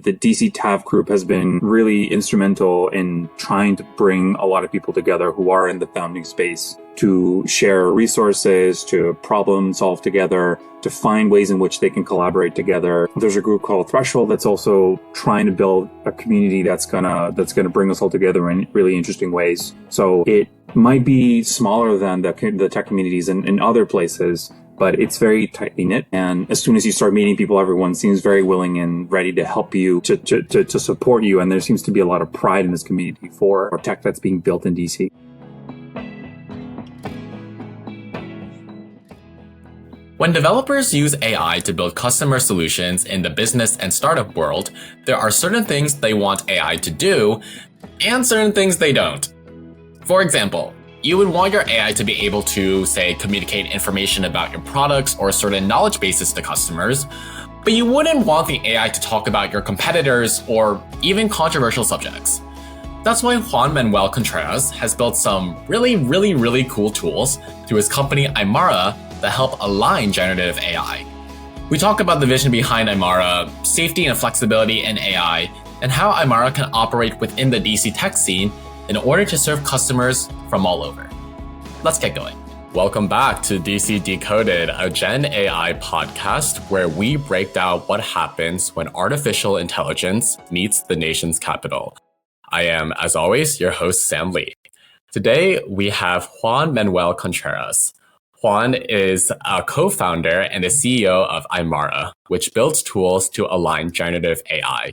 the DC TAV group has been really instrumental in trying to bring a lot of people together who are in the founding space to share resources, to problem solve together, to find ways in which they can collaborate together. There's a group called Threshold that's also trying to build a community that's gonna bring us all together in really interesting ways. So it might be smaller than the tech communities in other places, but it's very tightly knit. And as soon as you start meeting people, everyone seems very willing and ready to help you, to support you. And there seems to be a lot of pride in this community for tech that's being built in DC. When developers use AI to build customer solutions in the business and startup world, there are certain things they want AI to do and certain things they don't. For example, you would want your AI to be able to, say, communicate information about your products or certain knowledge bases to customers, but you wouldn't want the AI to talk about your competitors or even controversial subjects. That's why Juan Manuel Contreras has built some really cool tools through his company Aymara that help align generative AI. We talk about the vision behind Aymara, safety and flexibility in AI, and how Aymara can operate within the DC tech scene in order to serve customers from all over. Let's get going. Welcome back to DC Decoded, a Gen AI podcast where we break down what happens when artificial intelligence meets the nation's capital. I am, as always, your host, Sam Lee. Today, we have Juan Manuel Contreras. Juan is a co-founder and the CEO of Aymara, which builds tools to align generative AI.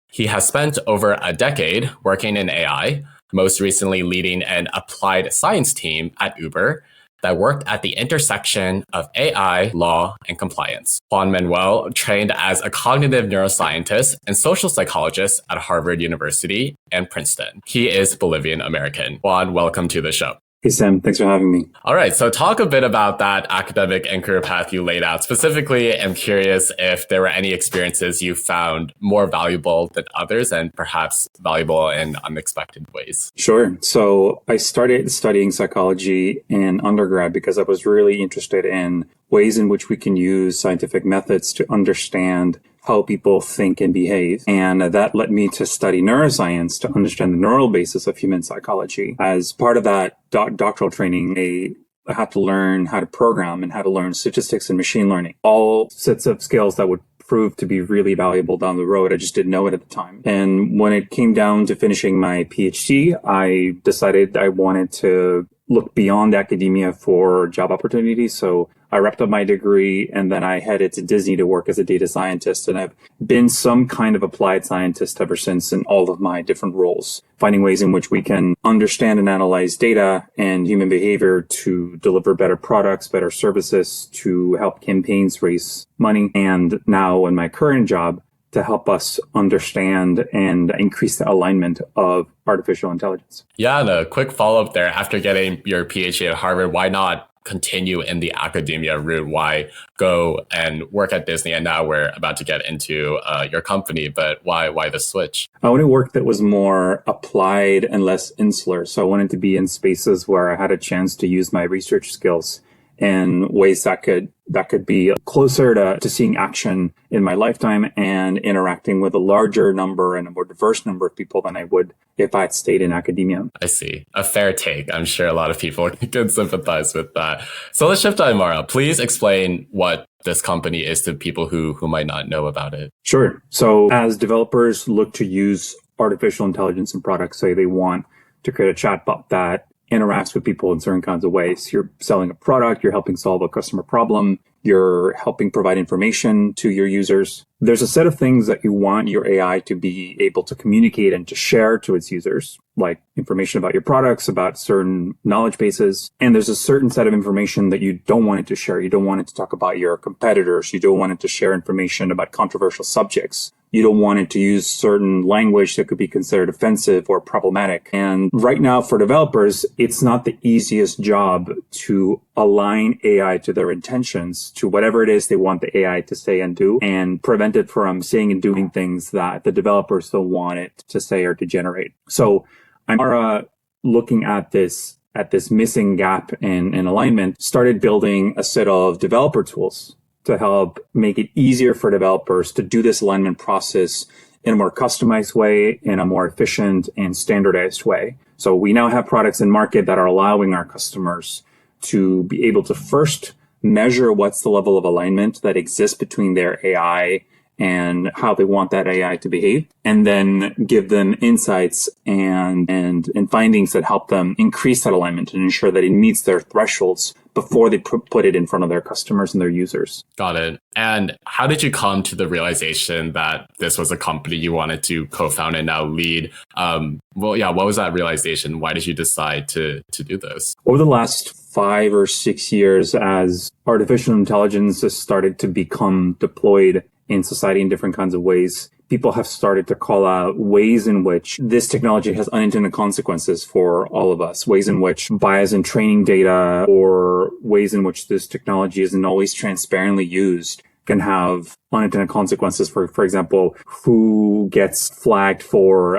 He has spent over a decade working in AI, most recently leading an applied science team at Uber that worked at the intersection of AI, law, and compliance. Juan Manuel trained as a cognitive neuroscientist and social psychologist at Harvard University and Princeton. He is Bolivian American. Juan, welcome to the show. Hey, Sam. Thanks for having me. All right. So talk a bit about that academic and career path you laid out. Specifically, I'm curious if there were any experiences you found more valuable than others and perhaps valuable in unexpected ways. Sure. So I started studying psychology in undergrad because I was really interested in ways in which we can use scientific methods to understand how people think and behave. And that led me to study neuroscience to understand the neural basis of human psychology. As part of that doctoral training, I had to learn how to program and how to learn statistics and machine learning, all sets of skills that would prove to be really valuable down the road. I just didn't know it at the time. And when it came down to finishing my PhD, I decided I wanted to look beyond academia for job opportunities. So I wrapped up my degree and then I headed to Disney to work as a data scientist. And I've been some kind of applied scientist ever since in all of my different roles, finding ways in which we can understand and analyze data and human behavior to deliver better products, better services, to help campaigns raise money. And now in my current job, to help us understand and increase the alignment of artificial intelligence. Yeah, and a quick follow-up there. After getting your PhD at Harvard, why not continue in the academia route? Why go and work at Disney? And now we're about to get into your company, but why the switch? I wanted work that was more applied and less insular. So I wanted to be in spaces where I had a chance to use my research skills in ways that could be closer to seeing action in my lifetime and interacting with a larger number and a more diverse number of people than I would if I had stayed in academia. I see. A fair take. I'm sure a lot of people can sympathize with that. So let's shift to Aymara. Please explain what this company is to people who might not know about it. Sure. So as developers look to use artificial intelligence in products, say they want to create a chatbot that interacts with people in certain kinds of ways. You're selling a product, you're helping solve a customer problem, you're helping provide information to your users. There's a set of things that you want your AI to be able to communicate and to share to its users, like information about your products, about certain knowledge bases. And there's a certain set of information that you don't want it to share. You don't want it to talk about your competitors. You don't want it to share information about controversial subjects. You don't want it to use certain language that could be considered offensive or problematic. And right now for developers, it's not the easiest job to align AI to their intentions, to whatever it is they want the AI to say and do, and prevent it from saying and doing things that the developers don't want it to say or to generate. So I'm looking at this missing gap in alignment, started building a set of developer tools to help make it easier for developers to do this alignment process in a more customized way, in a more efficient and standardized way. So we now have products in market that are allowing our customers to be able to first measure what's the level of alignment that exists between their AI and how they want that AI to behave, and then give them insights and findings that help them increase that alignment and ensure that it meets their thresholds before they put it in front of their customers and their users. Got it. And how did you come to the realization that this was a company you wanted to co-found and now lead? What was that realization? Why did you decide to do this? Over the last 5 or 6 years, as artificial intelligence has started to become deployed in society in different kinds of ways, people have started to call out ways in which this technology has unintended consequences for all of us, ways in which bias in training data or ways in which this technology isn't always transparently used can have unintended consequences. For example, who gets flagged for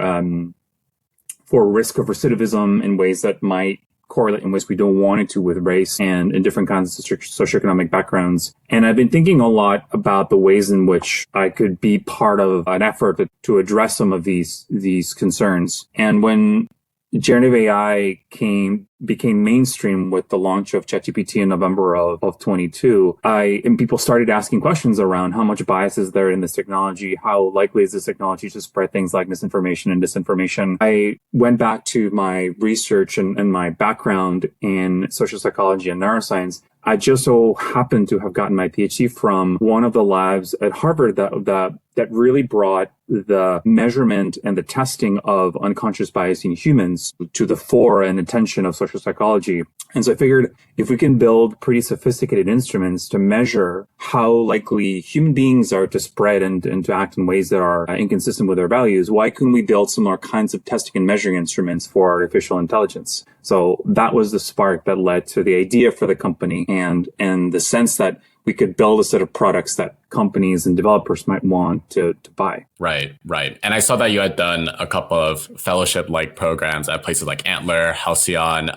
risk of recidivism in ways that might correlate in ways we don't want it to with race and in different kinds of socioeconomic backgrounds. And I've been thinking a lot about the ways in which I could be part of an effort to address some of these concerns. And when generative AI became mainstream with the launch of ChatGPT in November of 22, and people started asking questions around how much bias is there in this technology? How likely is this technology to spread things like misinformation and disinformation? I went back to my research and my background in social psychology and neuroscience. I just so happened to have gotten my PhD from one of the labs at Harvard that really brought the measurement and the testing of unconscious bias in humans to the fore and attention of social psychology. And so I figured if we can build pretty sophisticated instruments to measure how likely human beings are to spread and to act in ways that are inconsistent with their values, why couldn't we build similar kinds of testing and measuring instruments for artificial intelligence? So that was the spark that led to the idea for the company and the sense that we could build a set of products that companies and developers might want to buy. Right. And I saw that you had done a couple of fellowship-like programs at places like Antler, Halcyon,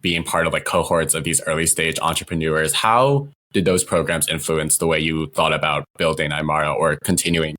being part of like cohorts of these early stage entrepreneurs. How did those programs influence the way you thought about building Aymara or continuing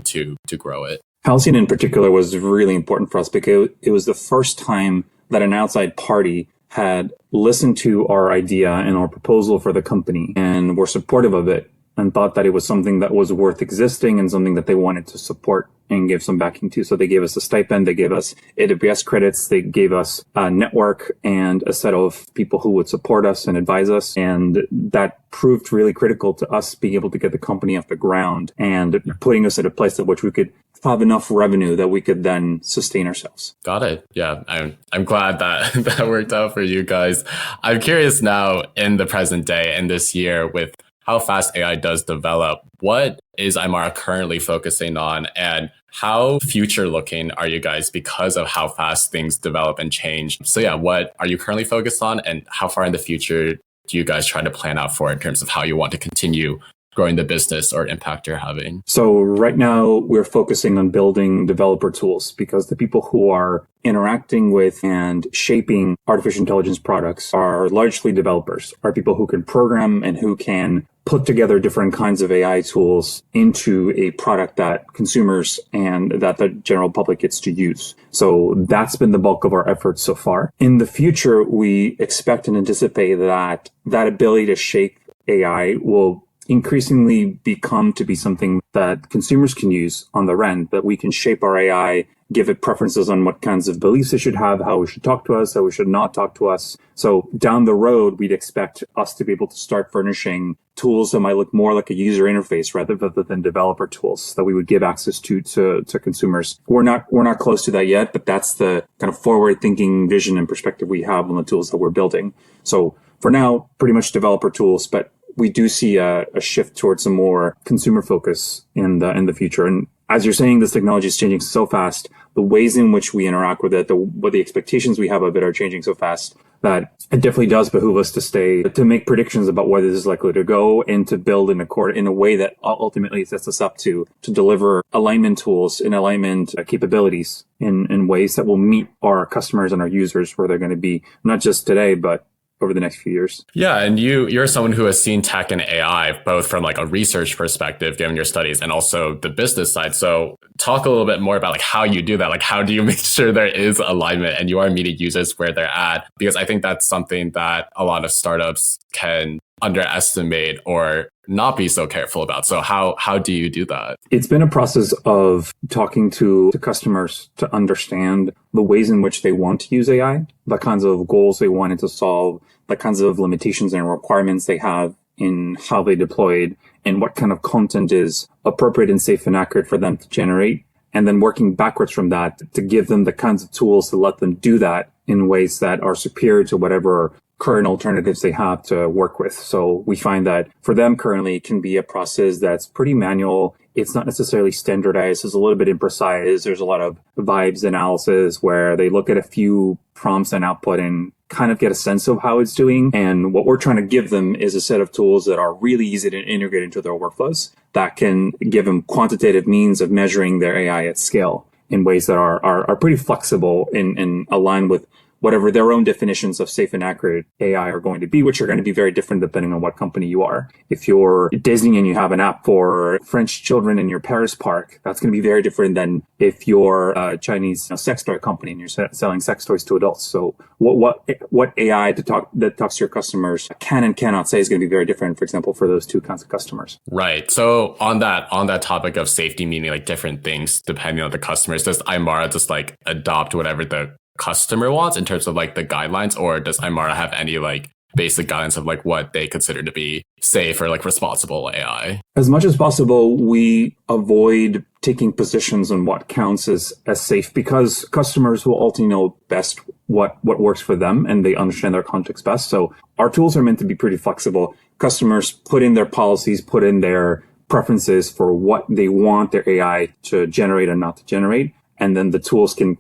to grow it? Halcyon in particular was really important for us because it was the first time that an outside party had listened to our idea and our proposal for the company and were supportive of it and thought that it was something that was worth existing and something that they wanted to support and give some backing to. So they gave us a stipend, they gave us AWS credits, they gave us a network and a set of people who would support us and advise us. And that proved really critical to us being able to get the company off the ground and putting us at a place at which we could have enough revenue that we could then sustain ourselves. Got it. Yeah, I'm glad that that worked out for you guys. I'm curious now in the present day and this year with how fast AI does develop, what is Aymara currently focusing on and how future looking are you guys because of how fast things develop and change? So yeah, what are you currently focused on and how far in the future do you guys try to plan out for in terms of how you want to continue growing the business or impact you're having? So right now we're focusing on building developer tools because the people who are interacting with and shaping artificial intelligence products are largely developers, are people who can program and who can put together different kinds of AI tools into a product that consumers and that the general public gets to use. So that's been the bulk of our efforts so far. In the future, we expect and anticipate that ability to shape AI will increasingly become to be something that consumers can use on their end, that we can shape our AI, give it preferences on what kinds of beliefs it should have, how it should talk to us, how it should not talk to us. So down the road, we'd expect us to be able to start furnishing tools that might look more like a user interface rather than developer tools that we would give access to consumers. We're not close to that yet, but that's the kind of forward thinking vision and perspective we have on the tools that we're building. So for now, pretty much developer tools, but we do see a shift towards a more consumer focus in the future. And as you're saying, this technology is changing so fast. The ways in which we interact with it, what the expectations we have of it are changing so fast that it definitely does behoove us to make predictions about where this is likely to go and to build in a way that ultimately sets us up to deliver alignment tools and alignment capabilities in ways that will meet our customers and our users where they're going to be, not just today, but over the next few years. Yeah, and you're someone who has seen tech and AI both from like a research perspective, given your studies, and also the business side. So talk a little bit more about like how you do that. Like how do you make sure there is alignment and you are meeting users where they're at? Because I think that's something that a lot of startups can underestimate or not be so careful about. So how do you do that? It's been a process of talking to customers to understand the ways in which they want to use AI, the kinds of goals they wanted to solve, the kinds of limitations and requirements they have in how they deploy it, and what kind of content is appropriate and safe and accurate for them to generate. And then working backwards from that to give them the kinds of tools to let them do that in ways that are superior to whatever current alternatives they have to work with. So we find that for them currently it can be a process that's pretty manual. It's not necessarily standardized. It's a little bit imprecise. There's a lot of vibes analysis where they look at a few prompts and output and kind of get a sense of how it's doing. And what we're trying to give them is a set of tools that are really easy to integrate into their workflows that can give them quantitative means of measuring their AI at scale in ways that are pretty flexible and aligned with whatever their own definitions of safe and accurate AI are going to be, which are going to be very different depending on what company you are. If you're Disney and you have an app for French children in your Paris park, that's going to be very different than if you're a Chinese sex toy company and you're selling sex toys to adults. So what AI that talks to your customers can and cannot say is going to be very different, for example, for those two kinds of customers. Right. So on that topic of safety, meaning like different things depending on the customers, does Aymara just like adopt whatever the customer wants in terms of like the guidelines, or does Aymara have any like basic guidance of like what they consider to be safe or like responsible AI? As much as possible, we avoid taking positions on what counts as safe because customers will ultimately know best what works for them and they understand their context best. So our tools are meant to be pretty flexible. Customers put in their policies, put in their preferences for what they want their AI to generate and not to generate. And then the tools can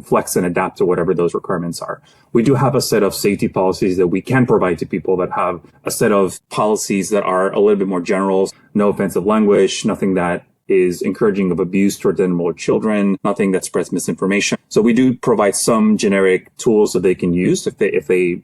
flex and adapt to whatever those requirements are. We do have a set of safety policies that we can provide to people that have a set of policies that are a little bit more general. No offensive language, nothing that is encouraging of abuse towards animal or children, nothing that spreads misinformation. So we do provide some generic tools that they can use if they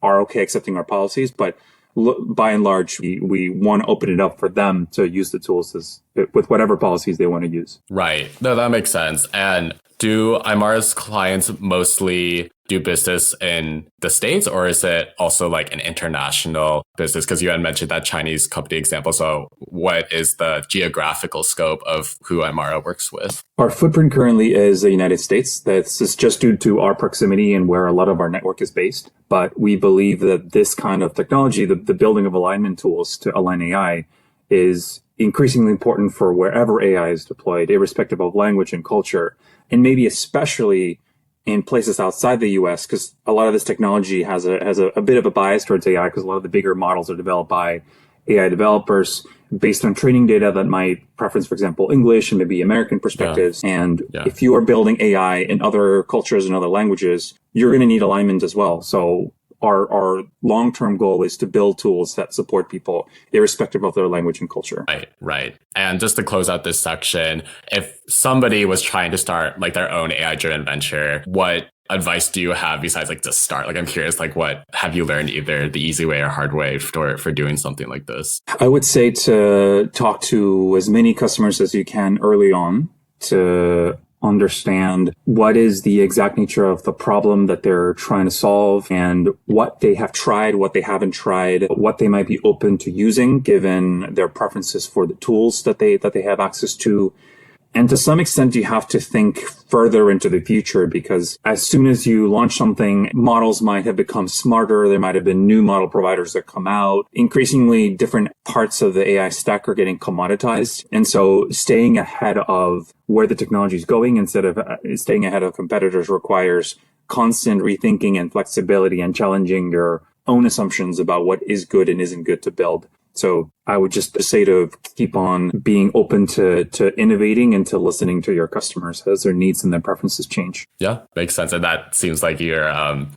are okay accepting our policies. But by and large, we want to open it up for them to use the tools with whatever policies they want to use. Right. No, that makes sense. And do Aymara's clients mostly do business in the States, or is it also like an international business? Because you had mentioned that Chinese company example. So what is the geographical scope of who Aymara works with? Our footprint currently is the United States. That's just due to our proximity and where a lot of our network is based. But we believe that this kind of technology, the building of alignment tools to align AI, is increasingly important for wherever AI is deployed, irrespective of language and culture, and maybe especially in places outside the US, because a lot of this technology has a bit of a bias towards AI, because a lot of the bigger models are developed by AI developers based on training data that might preference, for example, English and maybe American perspectives. Yeah. And if you are building AI in other cultures and other languages, you're going to need alignment as well. So our long-term goal is to build tools that support people irrespective of their language and culture. Right. And just to close out this section, if somebody was trying to start like their own AI-driven venture, what advice do you have besides like to start? Like, I'm curious, like what have you learned either the easy way or hard way for doing something like this? I would say to talk to as many customers as you can early on to understand what is the exact nature of the problem that they're trying to solve and what they have tried, what they haven't tried, what they might be open to using given their preferences for the tools that they have access to. And to some extent, you have to think further into the future because as soon as you launch something, models might have become smarter. There might have been new model providers that come out. Increasingly, different parts of the AI stack are getting commoditized. And so staying ahead of where the technology is going instead of staying ahead of competitors requires constant rethinking and flexibility and challenging your own assumptions about what is good and isn't good to build. So I would just say to keep on being open to innovating and to listening to your customers as their needs and their preferences change. Yeah, makes sense. And that seems like you're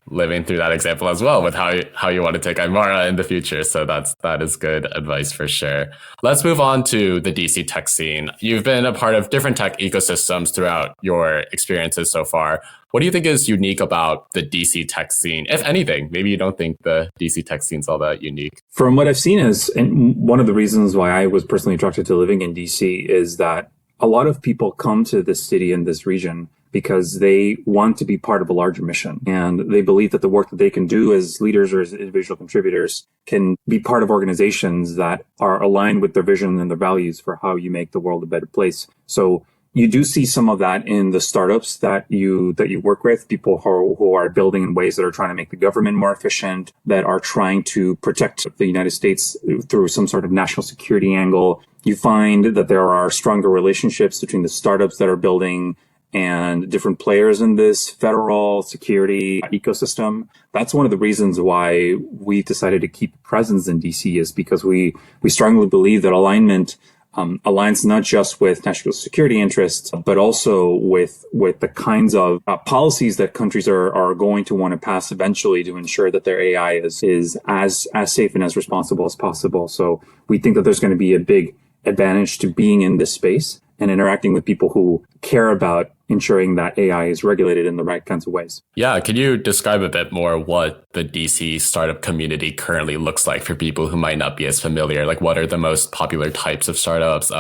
living through that example as well with how you want to take Aymara in the future. So that is good advice for sure. Let's move on to the DC tech scene. You've been a part of different tech ecosystems throughout your experiences so far. What do you think is unique about the DC tech scene, if anything? Maybe you don't think the DC tech scene's all that unique. From what I've seen is, and one of the reasons why I was personally attracted to living in DC is that a lot of people come to this city and this region because they want to be part of a larger mission. And they believe that the work that they can do as leaders or as individual contributors can be part of organizations that are aligned with their vision and their values for how you make the world a better place. So you do see some of that in the startups that you work with, people who are building in ways that are trying to make the government more efficient, that are trying to protect the United States through some sort of national security angle. You find that there are stronger relationships between the startups that are building and different players in this federal security ecosystem. That's one of the reasons why we decided to keep presence in DC, is because we strongly believe that alignment aligns not just with national security interests, but also with the kinds of policies that countries are going to want to pass eventually to ensure that their AI is as safe and as responsible as possible. So we think that there's going to be a big advantage to being in this space and interacting with people who care about ensuring that AI is regulated in the right kinds of ways. Yeah, can you describe a bit more what the DC startup community currently looks like for people who might not be as familiar? Like, what are the most popular types of startups?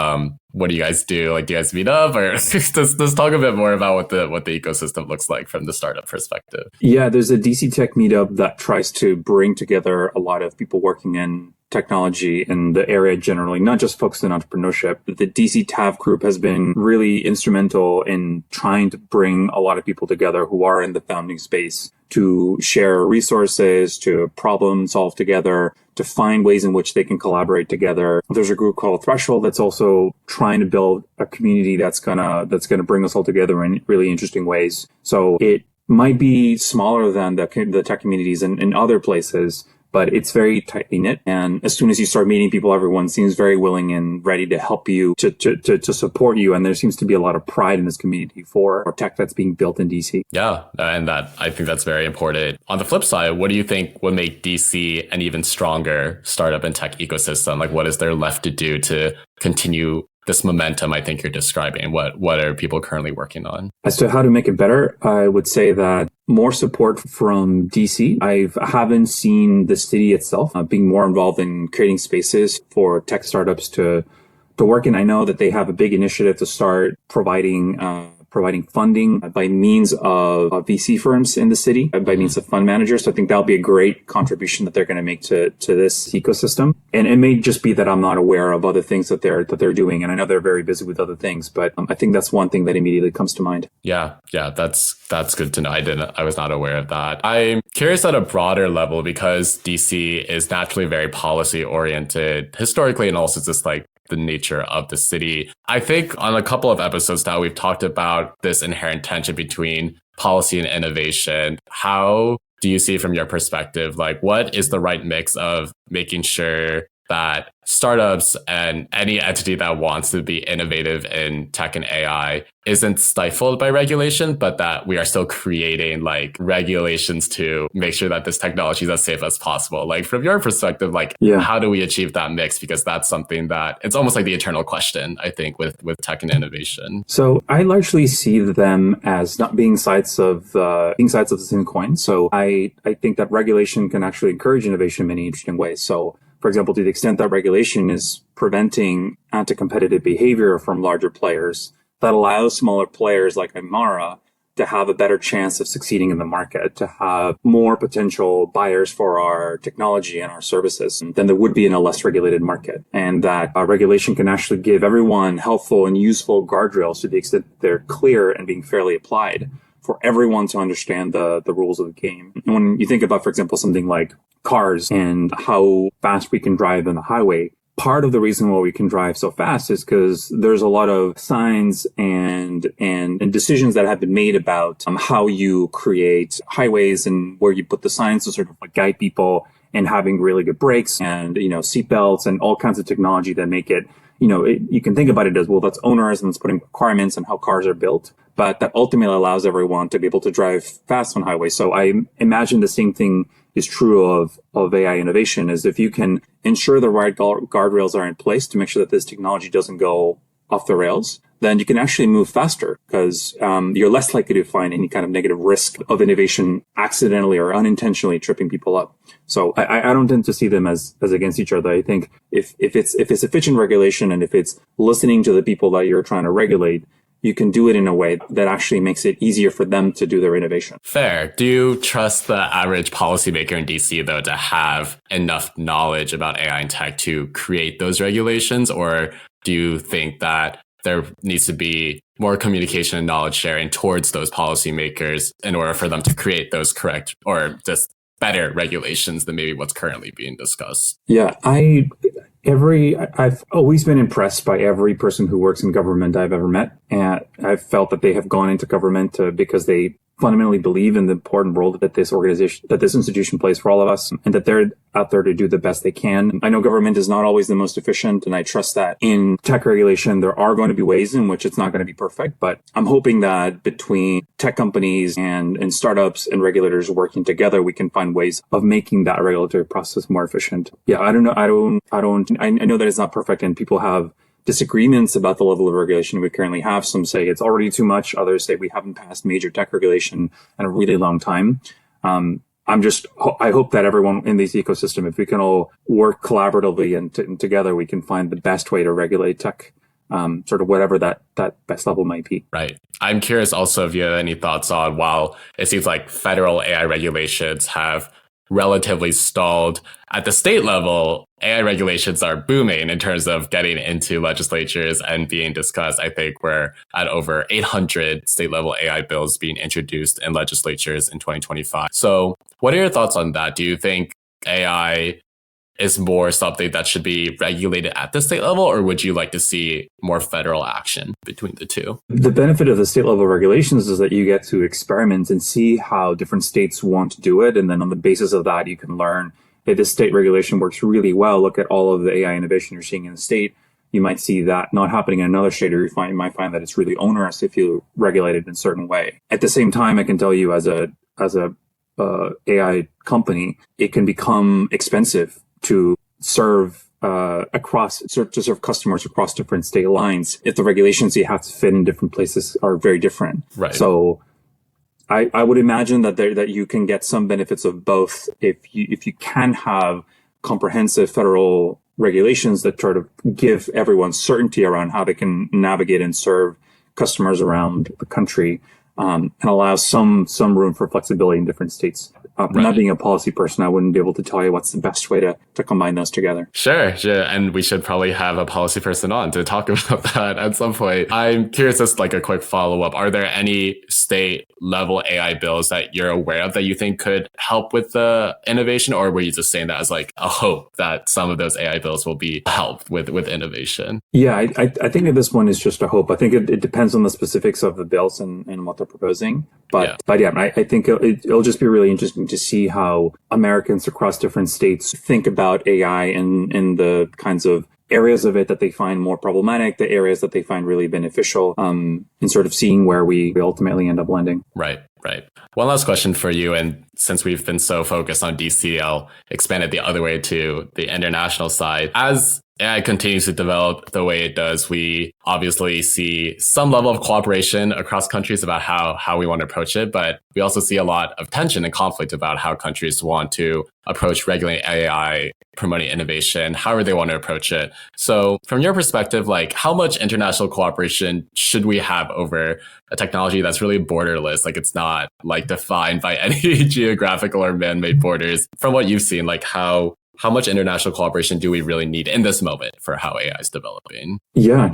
What do you guys do? Like, do you guys meet up, or let's talk a bit more about what the ecosystem looks like from the startup perspective? Yeah, there's a DC Tech meetup that tries to bring together a lot of people working in technology in the area generally, not just focused on entrepreneurship. The DC TAV group has been really instrumental in trying to bring a lot of people together who are in the founding space to share resources, to problem solve together, to find ways in which they can collaborate together. There's a group called Threshold that's also trying to build a community that's gonna bring us all together in really interesting ways. So it might be smaller than the tech communities in other places, but it's very tightly knit. And as soon as you start meeting people, everyone seems very willing and ready to help you, to support you. And there seems to be a lot of pride in this community for tech that's being built in DC. Yeah, and I think that's very important. On the flip side, what do you think would make DC an even stronger startup and tech ecosystem? Like, what is there left to do to continue this momentum I think you're describing? What are people currently working on? As to how to make it better, I would say that more support from DC. I haven't seen the city itself being more involved in creating spaces for tech startups to work in. I know that they have a big initiative to start providing funding by means of VC firms in the city, by means of fund managers. So I think that'll be a great contribution that they're going to make to this ecosystem. And it may just be that I'm not aware of other things that they're doing. And I know they're very busy with other things, but I think that's one thing that immediately comes to mind. Yeah, that's good to know. I was not aware of that. I'm curious at a broader level, because DC is naturally very policy oriented historically, and also just like the nature of the city. I think on a couple of episodes now, we've talked about this inherent tension between policy and innovation. How do you see from your perspective, like, what is the right mix of making sure that startups and any entity that wants to be innovative in tech and AI isn't stifled by regulation, but that we are still creating like regulations to make sure that this technology is as safe as possible? Like, from your perspective, like, how do we achieve that mix? Because that's something that it's almost like the eternal question, I think, with tech and innovation. So I largely see them as not being sides of the same coin. So I think that regulation can actually encourage innovation in many interesting ways. So, for example, to the extent that regulation is preventing anti-competitive behavior from larger players, that allows smaller players like Aymara to have a better chance of succeeding in the market, to have more potential buyers for our technology and our services than there would be in a less regulated market. And that regulation can actually give everyone helpful and useful guardrails to the extent they're clear and being fairly applied for everyone to understand the rules of the game. And when you think about, for example, something like cars and how fast we can drive on the highway, part of the reason why we can drive so fast is because there's a lot of signs and decisions that have been made about how you create highways and where you put the signs to sort of like guide people and having really good brakes and, seatbelts and all kinds of technology that make it, you can think about it as, well, that's onerous and it's putting requirements on how cars are built, but that ultimately allows everyone to be able to drive fast on highways. So I imagine the same thing is true of AI innovation, is if you can ensure the right guardrails are in place to make sure that this technology doesn't go off the rails, then you can actually move faster because you're less likely to find any kind of negative risk of innovation accidentally or unintentionally tripping people up. So I don't tend to see them as against each other. I think if it's efficient regulation and if it's listening to the people that you're trying to regulate, you can do it in a way that actually makes it easier for them to do their innovation. Fair. Do you trust the average policymaker in DC, though, to have enough knowledge about AI and tech to create those regulations? Or do you think that there needs to be more communication and knowledge sharing towards those policymakers in order for them to create those correct or just better regulations than maybe what's currently being discussed? Yeah, I've always been impressed by every person who works in government I've ever met. And I've felt that they have gone into government because they fundamentally believe in the important role that this institution plays for all of us, and that they're out there to do the best they can. I know government is not always the most efficient, and I trust that in tech regulation, there are going to be ways in which it's not going to be perfect, but I'm hoping that between tech companies and startups and regulators working together, we can find ways of making that regulatory process more efficient. Yeah, I don't know. I know that it's not perfect and people have disagreements about the level of regulation we currently have. Some say it's already too much. Others say we haven't passed major tech regulation in a really long time. I hope that everyone in this ecosystem, if we can all work collaboratively and together, we can find the best way to regulate tech, sort of whatever that best level might be. Right. I'm curious also if you have any thoughts on, while it seems like federal AI regulations have relatively stalled, at the state level, AI regulations are booming in terms of getting into legislatures and being discussed. I think we're at over 800 state level AI bills being introduced in legislatures in 2025. So what are your thoughts on that? Do you think AI is more something that should be regulated at the state level, or would you like to see more federal action between the two? The benefit of the state level regulations is that you get to experiment and see how different states want to do it. And then on the basis of that, you can learn, hey, this state regulation works really well. Look at all of the AI innovation you're seeing in the state. You might see that not happening in another state, or you might find that it's really onerous if you regulate it in a certain way. At the same time, I can tell you as a AI company, it can become expensive to serve customers across different state lines if the regulations you have to fit in different places are very different. Right. So I would imagine that you can get some benefits of both if you can have comprehensive federal regulations that try to give everyone certainty around how they can navigate and serve customers around the country, and allow some room for flexibility in different states. Right. Not being a policy person, I wouldn't be able to tell you what's the best way to combine those together. Sure. And we should probably have a policy person on to talk about that at some point. I'm curious, as like a quick follow-up, are there any state level AI bills that you're aware of that you think could help with the innovation? Or were you just saying that as like a hope that some of those AI bills will be helped with innovation? Yeah, I think that this one is just a hope. I think it depends on the specifics of the bills and what they're proposing. But yeah, I think it'll just be really interesting to see how Americans across different states think about AI and the kinds of areas of it that they find more problematic, the areas that they find really beneficial, and sort of seeing where we ultimately end up landing. Right. One last question for you. And since we've been so focused on DC, I'll expand it the other way to the international side. As AI continues to develop the way it does, we obviously see some level of cooperation across countries about how we want to approach it, but we also see a lot of tension and conflict about how countries want to approach regulating AI, promoting innovation, however they want to approach it. So from your perspective, like how much international cooperation should we have over a technology that's really borderless? Like it's not like defined by any geographical or man-made borders. From what you've seen, like how much international cooperation do we really need in this moment for how AI is developing? Yeah.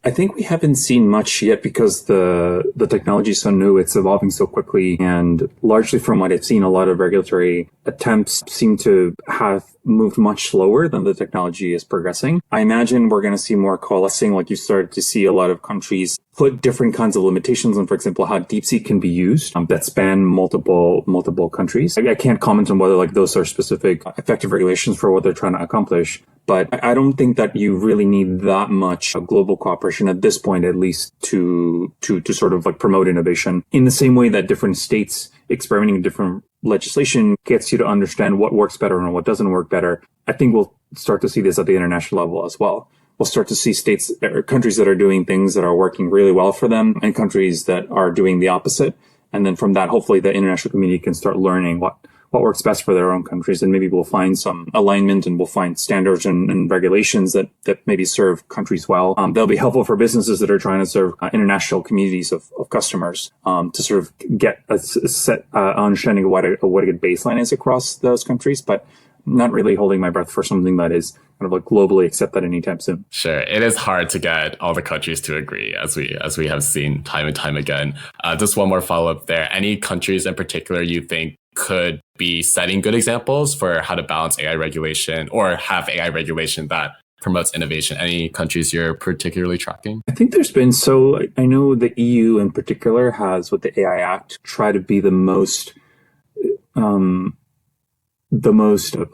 I think we haven't seen much yet because the technology is so new, it's evolving so quickly. And largely from what I've seen, a lot of regulatory attempts seem to have moved much slower than the technology is progressing. I imagine we're going to see more coalescing, like you started to see a lot of countries put different kinds of limitations on, for example, how DeepSeek can be used that span multiple countries. I can't comment on whether like those are specific effective regulations for what they're trying to accomplish, but I don't think that you really need that much global cooperation at this point, at least to sort of like promote innovation in the same way that different states experimenting with different legislation gets you to understand what works better and what doesn't work better. I think we'll start to see this at the international level as well. We'll start to see states or countries that are doing things that are working really well for them and countries that are doing the opposite. And then from that, hopefully the international community can start learning what works best for their own countries. And maybe we'll find some alignment and we'll find standards and regulations that maybe serve countries well. They'll be helpful for businesses that are trying to serve international communities of customers, to sort of get a set understanding of what a good baseline is across those countries. But not really holding my breath for something that is kind of like globally accepted anytime soon. Sure. It is hard to get all the countries to agree, as we have seen time and time again. Just one more follow-up there. Any countries in particular you think could be setting good examples for how to balance AI regulation or have AI regulation that promotes innovation? Any countries you're particularly tracking? I think there's been, I know the EU in particular has, with the AI Act, try to be the most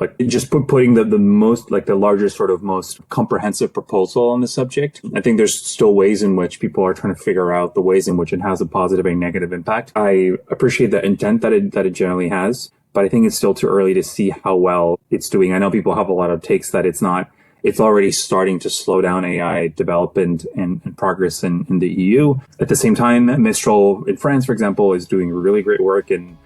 like just putting the most, like the largest sort of most comprehensive proposal on the subject. I think there's still ways in which people are trying to figure out the ways in which it has a positive and negative impact. I appreciate the intent that it generally has, but I think it's still too early to see how well it's doing. I know people have a lot of takes that it's already starting to slow down AI development and progress in the EU. At the same time, Mistral in France, for example, is doing really great work in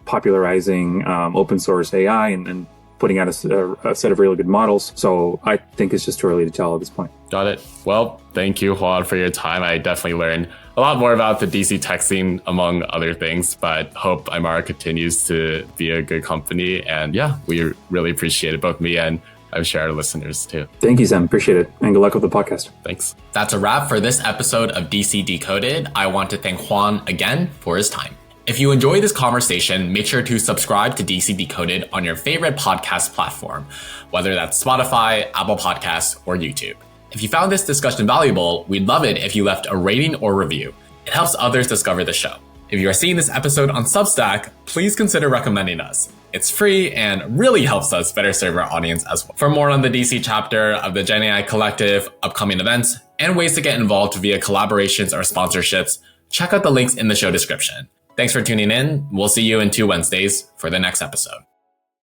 popularizing open source AI and putting out a set of really good models. So I think it's just too early to tell at this point. Got it. Well, thank you, Juan, for your time. I definitely learned a lot more about the DC tech scene, among other things, but hope Aymara continues to be a good company. And yeah, we really appreciate it, both me and I'm sure our listeners too. Thank you, Sam. Appreciate it. And good luck with the podcast. Thanks. That's a wrap for this episode of DC Decoded. I want to thank Juan again for his time. If you enjoy this conversation, make sure to subscribe to DC Decoded on your favorite podcast platform, whether that's Spotify, Apple Podcasts, or YouTube. If you found this discussion valuable, we'd love it if you left a rating or review. It helps others discover the show. If you are seeing this episode on Substack, please consider recommending us. It's free and really helps us better serve our audience as well. For more on the DC chapter of the Gen AI Collective, upcoming events, and ways to get involved via collaborations or sponsorships, check out the links in the show description. Thanks for tuning in. We'll see you in 2 Wednesdays for the next episode.